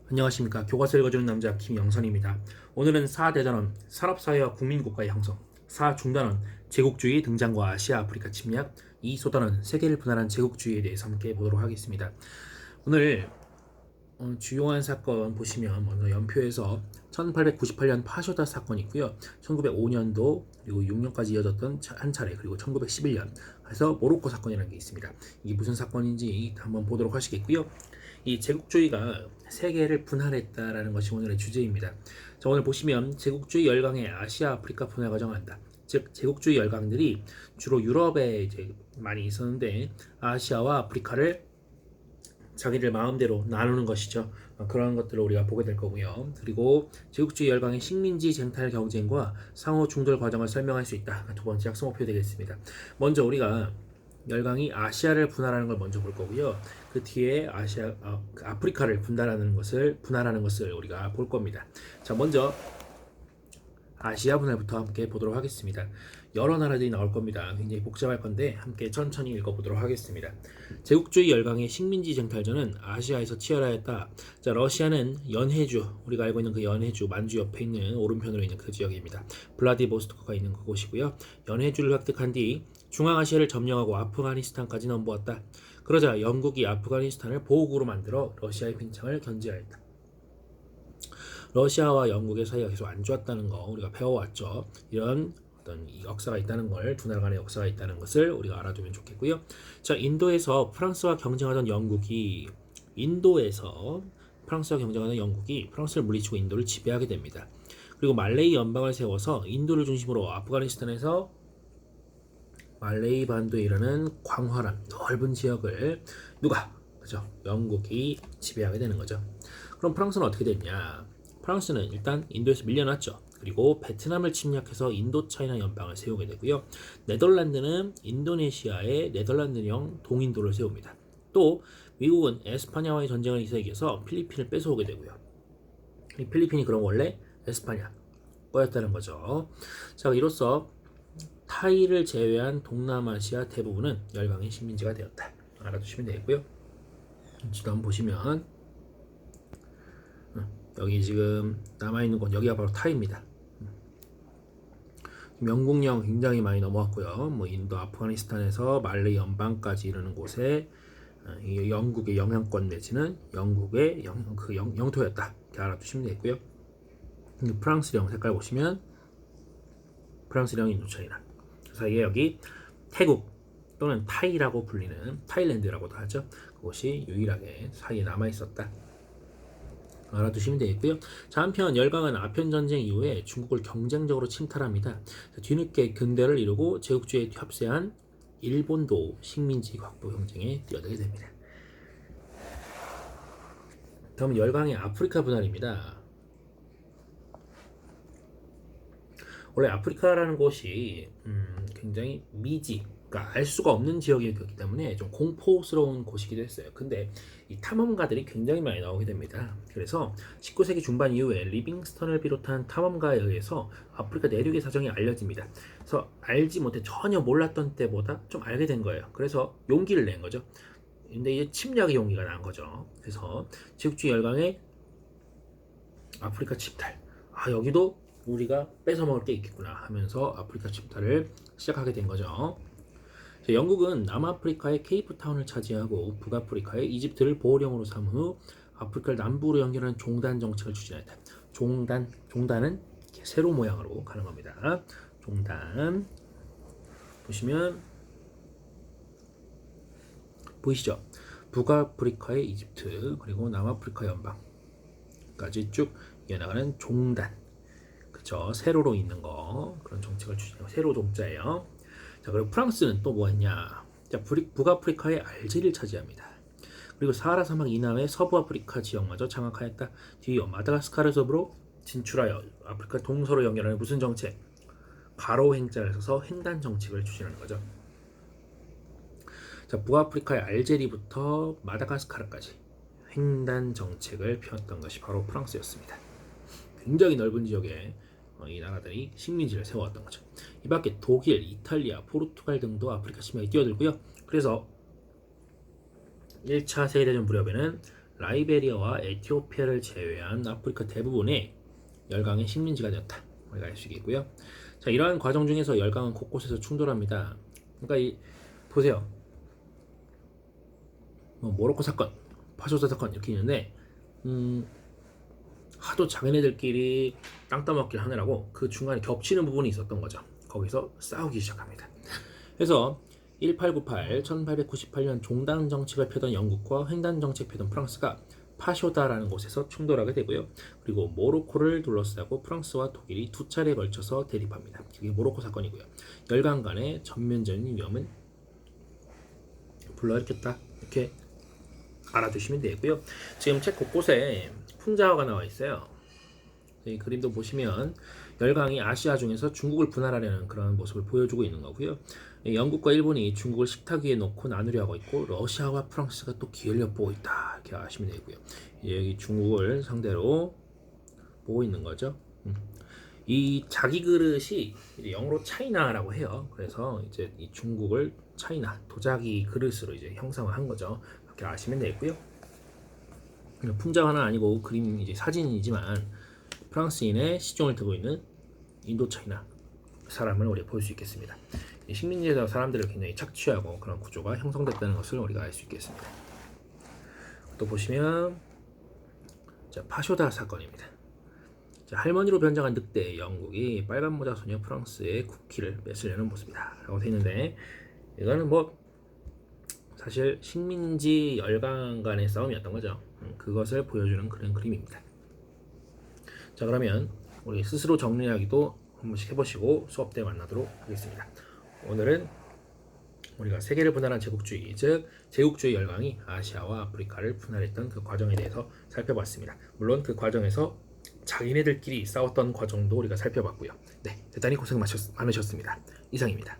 안녕하십니까. 교과서 읽어주는 남자 김영선입니다. 오늘은 4대단원 산업사회와 국민국가의 형성, 4중단원 제국주의 등장과 아시아 아프리카 침략, 2소단원 세계를 분할한 제국주의에 대해서 함께 보도록 하겠습니다. 오늘 주요한 사건 보시면 먼저 연표에서 1898년 파쇼다 사건이 있고요. 1905년도 그리고 6년까지 이어졌던 한 차례, 그리고 1911년 해서 모로코 사건이라는 게 있습니다. 이게 무슨 사건인지 한번 보도록 하시겠고요. 이 제국주의가 세계를 분할했다라는 것이 오늘의 주제입니다. 자, 오늘 보시면 제국주의 열강의 아시아 아프리카 분할 과정을 한다. 즉 제국주의 열강들이 주로 유럽에 이제 많이 있었는데 아시아와 아프리카를 자기들 마음대로 나누는 것이죠. 그런 것들을 우리가 보게 될 거고요. 그리고 제국주의 열강의 식민지 쟁탈 경쟁과 상호 충돌 과정을 설명할 수 있다. 두 번째 학습목표 되겠습니다. 먼저 우리가 열강이 아시아를 분할하는 걸 먼저 볼 거고요. 그 뒤에 아프리카를 분할하는 것을 우리가 볼 겁니다. 자, 먼저 아시아 분할부터 함께 보도록 하겠습니다. 여러 나라들이 나올 겁니다. 굉장히 복잡할 건데 함께 천천히 읽어보도록 하겠습니다. 제국주의 열강의 식민지 쟁탈전은 아시아에서 치열하였다. 자, 러시아는 연해주, 우리가 알고 있는 그 연해주, 만주 옆에 있는 오른편으로 있는 그 지역입니다. 블라디보스토크가 있는 그곳이고요. 연해주를 획득한 뒤 중앙아시아를 점령하고 아프가니스탄까지 넘보았다. 그러자 영국이 아프가니스탄을 보호국으로 만들어 러시아의 팽창을 견제하였다. 러시아와 영국의 사이가 계속 안 좋았다는 거 우리가 배워왔죠. 이런 어떤 역사가 있다는 걸, 두 나라 간의 역사가 있다는 것을 우리가 알아두면 좋겠고요. 자, 인도에서 프랑스와 경쟁하던 영국이 프랑스를 물리치고 인도를 지배하게 됩니다. 그리고 말레이 연방을 세워서 인도를 중심으로 아프가니스탄에서 말레이 반도이라는 광활한 넓은 지역을 그죠? 영국이 지배하게 되는 거죠. 그럼 프랑스는 어떻게 됐냐? 프랑스는 일단 인도에서 밀려났죠. 그리고 베트남을 침략해서 인도차이나 연방을 세우게 되고요. 네덜란드는 인도네시아에 네덜란드형 동인도를 세웁니다. 또 미국은 에스파냐와의 전쟁을 이어서 필리핀을 뺏어오게 되고요. 이 필리핀이 그럼 원래 에스파냐 거였다는 거죠. 자, 이로써 타이를 제외한 동남아시아 대부분은 열강의 식민지가 되었다. 알아두시면 되겠고요. 지도 한번 보시면 여기 지금 남아있는 곳, 여기가 바로 타이입니다. 영국령 굉장히 많이 넘어왔고요. 뭐 인도, 아프가니스탄에서 말레이 연방까지 이르는 곳에 이 영국의 영향권 내지는 영국의 영토였다. 이렇게 알아두시면 되겠고요. 프랑스령 색깔 보시면 프랑스령 인도차이나 그 사이에 여기 태국 또는 타이라고 불리는 타일랜드라고도 하죠. 그것이 유일하게 사이에 남아있었다. 알아두시면 되겠고요. 자, 한편 열강은 아편 전쟁 이후에 중국을 경쟁적으로 침탈합니다. 뒤늦게 근대를 이루고 제국주의에 협세한 일본도 식민지 확보 경쟁에 뛰어들게 됩니다. 다음은 열강의 아프리카 분할입니다. 원래 아프리카라는 곳이 굉장히 그러니까 알 수가 없는 지역이었기 때문에 좀 공포스러운 곳이기도 했어요. 근데 이 탐험가들이 굉장히 많이 나오게 됩니다. 그래서 19세기 중반 이후에 리빙스턴을 비롯한 탐험가에 의해서 아프리카 내륙의 사정이 알려집니다. 그래서 알지 못해 전혀 몰랐던 때보다 좀 알게 된 거예요. 그래서 용기를 낸 거죠. 근데 이제 침략의 용기가 난 거죠. 그래서 제국주의 열강의 아프리카 침탈. 여기도 우리가 뺏어먹을 게 있겠구나 하면서 아프리카 침탈을 시작하게 된 거죠. 영국은 남아프리카의 케이프타운을 차지하고 북아프리카의 이집트를 보호령으로 삼은 후 아프리카를 남부로 연결하는 종단 정책을 추진했다. 종단은 세로 모양으로 가는 겁니다. 종단 보시면 보이시죠? 북아프리카의 이집트 그리고 남아프리카 연방까지 쭉 이어나가는 종단, 그쵸? 세로로 있는 거 그런 정책을 추진해요. 세로 종자예요. 자, 그리고 프랑스는 또 뭐 했냐? 자, 북아프리카의 알제리를 차지합니다. 그리고 사하라 사막 이남의 서부 아프리카 지역마저 장악하였다. 뒤이어 마다가스카르 섬으로 진출하여 아프리카 동서로 연결하는 무슨 정책? 가로 행자를 써서 횡단 정책을 추진하는 거죠. 자, 북아프리카의 알제리부터 마다가스카르까지 횡단 정책을 펴왔던 것이 바로 프랑스였습니다. 굉장히 넓은 지역에 이 나라들이 식민지를 세워왔던 거죠. 이 밖에 독일, 이탈리아, 포르투갈 등도 아프리카 침략에 뛰어들고요. 그래서 1차 세계대전 무렵에는 라이베리아와 에티오피아를 제외한 아프리카 대부분에 열강의 식민지가 되었다. 우리가 알 수 있겠고요. 자, 이러한 과정 중에서 열강은 곳곳에서 충돌합니다. 그러니까 보세요. 모로코 사건, 파쇼다 사건 이렇게 있는데 하도 자기네들끼리 땅 따먹기를 하느라고 그 중간에 겹치는 부분이 있었던 거죠. 거기서 싸우기 시작합니다. 그래서 1898, 1898년 종단 정책을 펴던 영국과 횡단 정책 펴던 프랑스가 파쇼다라는 곳에서 충돌하게 되고요. 그리고 모로코를 둘러싸고 프랑스와 독일이 두 차례에 걸쳐서 대립합니다. 그게 모로코 사건이고요. 열강 간의 전면적인 위험은 불러일으켰다. 이렇게 알아두시면 되고요. 지금 책 곳곳에 풍자화가 나와 있어요. 이 그림도 보시면 열강이 아시아 중에서 중국을 분할하려는 그런 모습을 보여주고 있는 거고요. 영국과 일본이 중국을 식탁 위에 놓고 나누려 하고 있고 러시아와 프랑스가 또 기회를 엿보고 있다. 이렇게 아시면 되고요. 여기 중국을 상대로 보고 있는 거죠. 이 자기 그릇이 영어로 차이나라고 해요. 그래서 이제 이 중국을 차이나 도자기 그릇으로 이제 형상화한 거죠. 이렇게 아시면 되고요. 풍자화는 아니고 그림 이제 사진이지만 프랑스인의 시종을 두고 있는 인도 차이나 사람을 우리가 볼 수 있겠습니다. 식민지에서 사람들을 굉장히 착취하고 그런 구조가 형성됐다는 것을 우리가 알 수 있겠습니다. 또 보시면 자, 파쇼다 사건입니다. 자, 할머니로 변장한 늑대 영국이 빨간 모자 소녀 프랑스의 쿠키를 뺏으려는 모습이다 라고 되어 있는데 이거는 뭐 사실 식민지 열강 간의 싸움이었던 거죠. 그것을 보여주는 그런 그림입니다. 자, 그러면 우리 스스로 정리하기도 한 번씩 해보시고 수업 때 만나도록 하겠습니다. 오늘은 우리가 세계를 분할한 제국주의, 즉 제국주의 열강이 아시아와 아프리카를 분할했던 그 과정에 대해서 살펴봤습니다. 물론 그 과정에서 자기네들끼리 싸웠던 과정도 우리가 살펴봤고요. 네, 대단히 고생 많으셨습니다. 이상입니다.